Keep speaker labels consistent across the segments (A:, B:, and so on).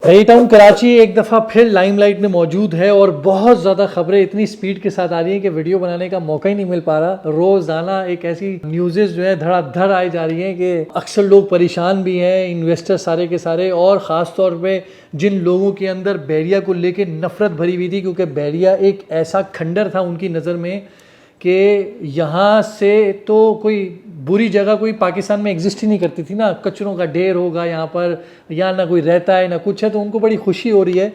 A: ए town Karachi एक दफ़ा फिर लाइमलाइट में मौजूद है और बहुत ज़्यादा खबरें इतनी स्पीड के साथ आ रही हैं कि वीडियो बनाने का मौका ही नहीं मिल पा रहा। रोज़ाना एक ऐसी न्यूज़ेस जो है धड़ाधड़ आई जा रही हैं कि अक्सर लोग परेशान भी हैं, इन्वेस्टर सारे के सारे, और ख़ास तौर पे जिन लोगों के अंदर बहरिया को लेके नफ़रत भरी हुई थी, क्योंकि बहरिया एक ऐसा खंडर था उनकी नज़र में कि यहाँ से तो कोई बुरी जगह कोई पाकिस्तान में एग्जिस्ट ही नहीं करती थी ना। कचरों का ढेर होगा यहाँ पर, यहाँ ना कोई रहता है ना कुछ है, तो उनको बड़ी खुशी हो रही है।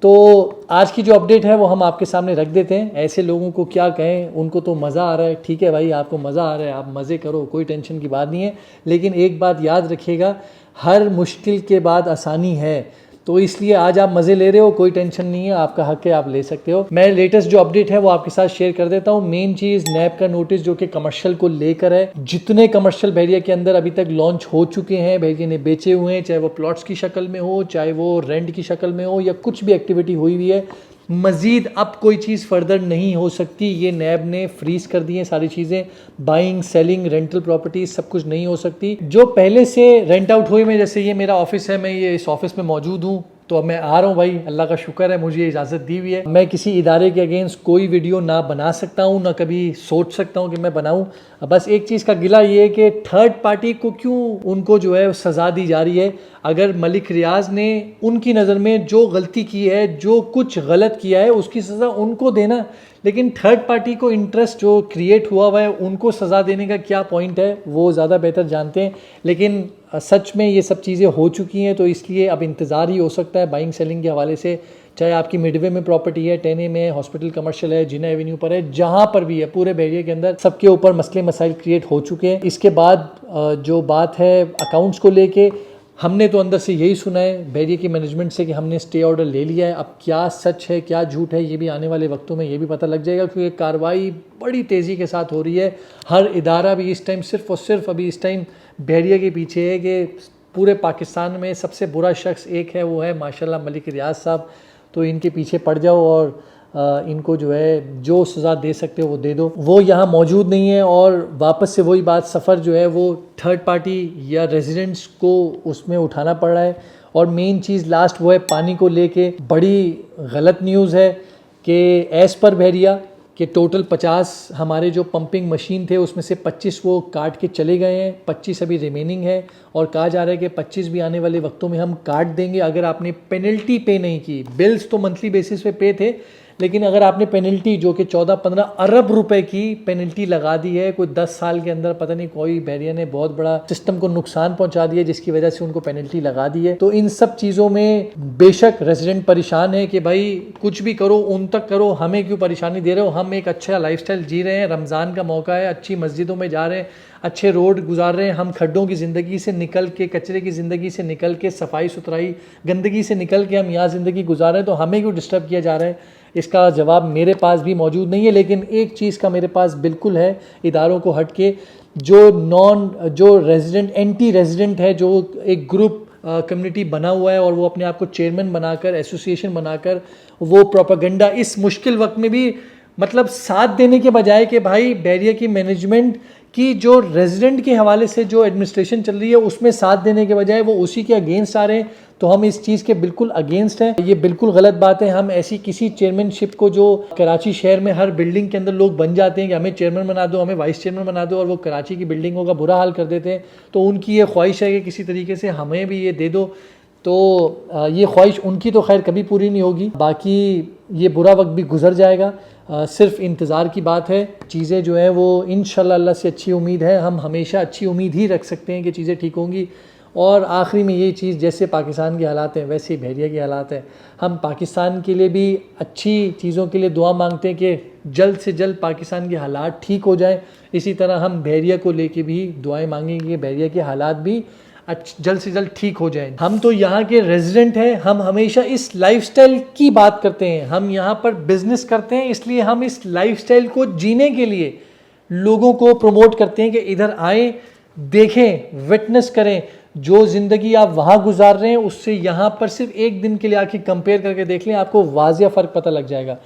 A: तो आज की जो अपडेट है वो हम आपके सामने रख देते हैं। ऐसे लोगों को क्या कहें, उनको तो मज़ा आ रहा है, ठीक है भाई, आपको मज़ा आ रहा है, आप मज़े करो, कोई टेंशन की बात नहीं है। लेकिन एक बात याद रखिएगा, हर मुश्किल के बाद आसानी है, तो इसलिए आज आप मज़े ले रहे हो, कोई टेंशन नहीं है, आपका हक है, आप ले सकते हो। मैं लेटेस्ट जो अपडेट है वो आपके साथ शेयर कर देता हूँ। मेन चीज़ नैब का नोटिस जो कि कमर्शियल को लेकर है। जितने कमर्शियल बहरिया के अंदर अभी तक लॉन्च हो चुके हैं, बहरिया ने बेचे हुए हैं, चाहे वो प्लॉट्स की शक्ल में हो, चाहे वो रेंट की शक्ल में हो, या कुछ भी एक्टिविटी हुई हुई है, मज़ीद अब कोई चीज़ फर्दर नहीं हो सकती। ये नैब ने फ्रीज कर दी है सारी चीज़ें, बाइंग, सेलिंग, रेंटल प्रॉपर्टीज सब कुछ नहीं हो सकती। जो पहले से रेंट आउट हुए में, जैसे ये मेरा ऑफिस है, मैं ये इस ऑफिस में मौजूद हूँ, तो अब मैं आ रहा हूँ भाई, अल्लाह का शुक्र है मुझे इजाज़त दी हुई है। मैं किसी इदारे के अगेंस्ट कोई वीडियो ना बना सकता हूँ, ना कभी सोच सकता हूँ कि मैं बनाऊँ। बस एक चीज़ का गिला ये है कि थर्ड पार्टी को क्यों उनको जो है सज़ा दी जा रही है। अगर मलिक रियाज ने उनकी नज़र में जो गलती की है, जो कुछ गलत किया है, उसकी सज़ा उनको देना, लेकिन थर्ड पार्टी को इंटरेस्ट जो क्रिएट हुआ है उनको सज़ा देने का क्या पॉइंट है, वो ज़्यादा बेहतर जानते हैं। लेकिन सच में ये सब चीज़ें हो चुकी हैं, तो इसलिए अब इंतज़ार ही हो सकता है बाइंग सेलिंग के हवाले से। चाहे आपकी मिडवे में प्रॉपर्टी है, 10A में, हॉस्पिटल कमर्शियल है, जिना एवेन्यू पर है, जहाँ पर भी है, पूरे बहरिया के अंदर सबके ऊपर मसले मसाइल क्रिएट हो चुके हैं। इसके बाद जो बात है अकाउंट्स को लेके, हमने तो अंदर से यही सुना है बहरिया की मैनेजमेंट से कि हमने स्टे ऑर्डर ले लिया है। अब क्या सच है क्या झूठ है, ये भी आने वाले वक्तों में ये भी पता लग जाएगा, क्योंकि कार्रवाई बड़ी तेज़ी के साथ हो रही है। हर इदारा भी इस टाइम सिर्फ और सिर्फ अभी इस टाइम बहरिया के पीछे है कि पूरे पाकिस्तान में सबसे बुरा शख्स एक है, वो है माशाल्लाह मलिक रियाज साहब। तो इनके पीछे पड़ जाओ और इनको जो है जो सज़ा दे सकते हो वो दे दो। वो यहाँ मौजूद नहीं है, और वापस से वही बात, सफ़र जो है वो थर्ड पार्टी या रेजिडेंट्स को उसमें उठाना पड़ रहा है। और मेन चीज़ लास्ट वो है पानी को लेके बड़ी गलत न्यूज़ है कि एज़ पर बहरिया कि टोटल 50 हमारे जो पंपिंग मशीन थे उसमें से 25 वो काट के चले गए हैं, 25 अभी रिमेनिंग है, और कहा जा रहा है कि 25 भी आने वाले वक्तों में हम काट देंगे अगर आपने पेनल्टी पे नहीं की। बिल्स तो मंथली बेसिस पे थे, लेकिन अगर आपने पेनल्टी जो कि 14-15 अरब रुपए की पेनल्टी लगा दी है, कोई 10 साल के अंदर पता नहीं कोई बहरिया ने बहुत बड़ा सिस्टम को नुकसान पहुंचा दिया जिसकी वजह से उनको पेनल्टी लगा दी है। तो इन सब चीज़ों में बेशक रेजिडेंट परेशान है कि भाई कुछ भी करो, उन तक करो, हमें क्यों परेशानी दे रहे हो। हम एक अच्छा लाइफस्टाइल जी रहे हैं, रमज़ान का मौका है, अच्छी मस्जिदों में जा रहे हैं, अच्छे रोड गुजार रहे हैं, हम खड्डों की ज़िंदगी से निकल के, कचरे की ज़िंदगी से निकल के, सफाई सुथराई गंदगी से निकल के हम यहाँ ज़िंदगी गुजार रहे हैं, तो हमें क्यों डिस्टर्ब किया जा रहा है। इसका जवाब मेरे पास भी मौजूद नहीं है, लेकिन एक चीज़ का मेरे पास बिल्कुल है, इदारों को हट के जो रेजिडेंट एंटी रेजिडेंट है, जो एक ग्रुप कम्युनिटी बना हुआ है और वो अपने आप को चेयरमैन बनाकर, एसोसिएशन बनाकर, वो प्रोपेगेंडा इस मुश्किल वक्त में भी मतलब साथ देने के बजाय कि भाई बहरिया की मैनेजमेंट की जो रेजिडेंट के हवाले से जो एडमिनिस्ट्रेशन चल रही है उसमें साथ देने के बजाय वो उसी के अगेंस्ट आ रहे हैं, तो हम इस चीज़ के बिल्कुल अगेंस्ट हैं। ये बिल्कुल गलत बात है। हम ऐसी किसी चेयरमैनशिप को, जो कराची शहर में हर बिल्डिंग के अंदर लोग बन जाते हैं कि हमें चेयरमैन बना दो, हमें वाइस चेयरमैन बना दो, और वो कराची की बिल्डिंगों का बुरा हाल कर देते हैं, तो उनकी ये ख्वाहिश है कि किसी तरीके से हमें भी ये दे दो। तो ये ख्वाहिश उनकी तो खैर कभी पूरी नहीं होगी, बाकी ये बुरा वक्त भी गुजर जाएगा। सिर्फ इंतज़ार की बात है। चीज़ें जो है वो इंशाल्लाह अल्लाह से अच्छी उम्मीद है, हम हमेशा अच्छी उम्मीद ही रख सकते हैं कि चीज़ें ठीक होंगी। और आखिरी में ये चीज़, जैसे पाकिस्तान के हालात हैं वैसे ही बहरिया के हालात हैं। हम पाकिस्तान के लिए भी अच्छी चीज़ों के लिए दुआ मांगते हैं कि जल्द से जल्द पाकिस्तान के हालात ठीक हो जाएं। इसी तरह हम बहरिया को लेके भी दुआएं मांगेंगे कि बहरिया के हालात भी जल्द से जल्द ठीक हो जाएं। हम तो यहाँ के रेजिडेंट हैं, हम हमेशा इस लाइफस्टाइल की बात करते हैं, हम यहाँ पर बिजनेस करते हैं, इसलिए हम इस लाइफस्टाइल को जीने के लिए लोगों को प्रमोट करते हैं कि इधर आएँ, देखें, विटनेस करें। जो ज़िंदगी आप वहाँ गुजार रहे हैं उससे यहाँ पर सिर्फ एक दिन के लिए आके कंपेयर करके देख लें, आपको वाज़िया फ़र्क पता लग जाएगा।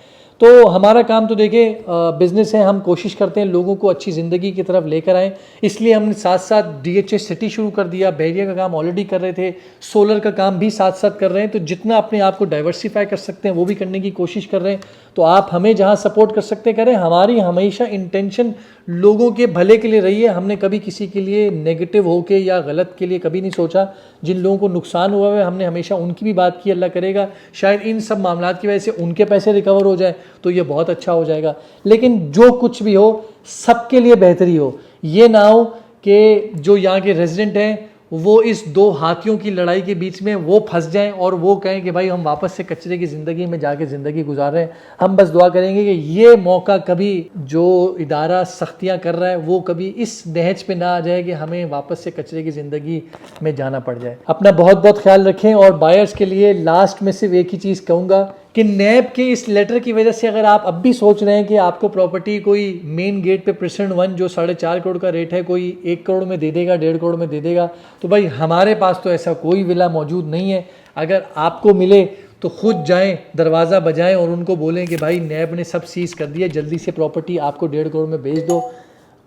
A: तो हमारा काम तो देखिए बिजनेस है, हम कोशिश करते हैं लोगों को अच्छी ज़िंदगी की तरफ लेकर आएँ, इसलिए हमने साथ साथ DHA सिटी शुरू कर दिया, बहरिया का काम ऑलरेडी कर रहे थे, सोलर का काम भी साथ साथ कर रहे हैं। तो जितना अपने आप को डाइवर्सिफाई कर सकते हैं वो भी करने की कोशिश कर रहे हैं। तो आप हमें जहाँ सपोर्ट कर सकते हैं करें, हमारी हमेशा इंटेंशन लोगों के भले के लिए रही है। हमने कभी किसी के लिए नेगेटिव होके या गलत के लिए कभी नहीं सोचा। जिन लोगों को नुकसान हुआ है हमने हमेशा उनकी भी बात की, अल्लाह करेगा शायद इन सब मामलात की वजह से उनके पैसे रिकवर हो जाए तो ये बहुत अच्छा हो जाएगा। लेकिन जो कुछ भी हो सबके लिए बेहतरी हो, ये ना हो कि जो यहाँ के रेजिडेंट हैं वो इस दो हाथियों की लड़ाई के बीच में वो फंस जाएं और वो कहें कि भाई हम वापस से कचरे की ज़िंदगी में जाके ज़िंदगी गुजार रहे हैं। हम बस दुआ करेंगे कि ये मौका कभी जो इदारा सख्तियां कर रहा है वो कभी इस नहज पे ना आ जाए कि हमें वापस से कचरे की ज़िंदगी में जाना पड़ जाए। अपना बहुत बहुत ख्याल रखें। और बायर्स के लिए लास्ट में सिर्फ एक ही चीज़ कहूँगा कि नैब के इस लेटर की वजह से अगर आप अब भी सोच रहे हैं कि आपको प्रॉपर्टी कोई मेन गेट पे प्रेसिडेंट 1 जो 4.5 करोड़ का रेट है कोई 1 करोड़ में दे देगा, 1.5 करोड़ में दे देगा, तो भाई हमारे पास तो ऐसा कोई विला मौजूद नहीं है। अगर आपको मिले तो खुद जाएं, दरवाज़ा बजाएं और उनको बोलें कि भाई नैब ने सब सीज़ कर दिया, जल्दी से प्रॉपर्टी आपको 1.5 करोड़ में बेच दो,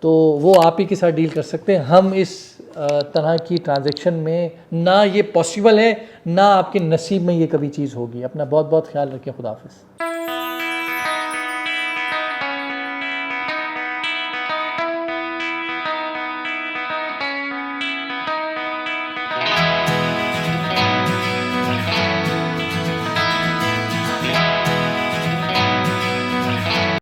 A: तो वो आप ही के साथ डील कर सकते हैं। हम इस तरह की ट्रांजैक्शन में ना ये पॉसिबल है, ना आपके नसीब में ये कभी चीज़ होगी। अपना बहुत बहुत ख्याल रखें। खुदा हाफिज़।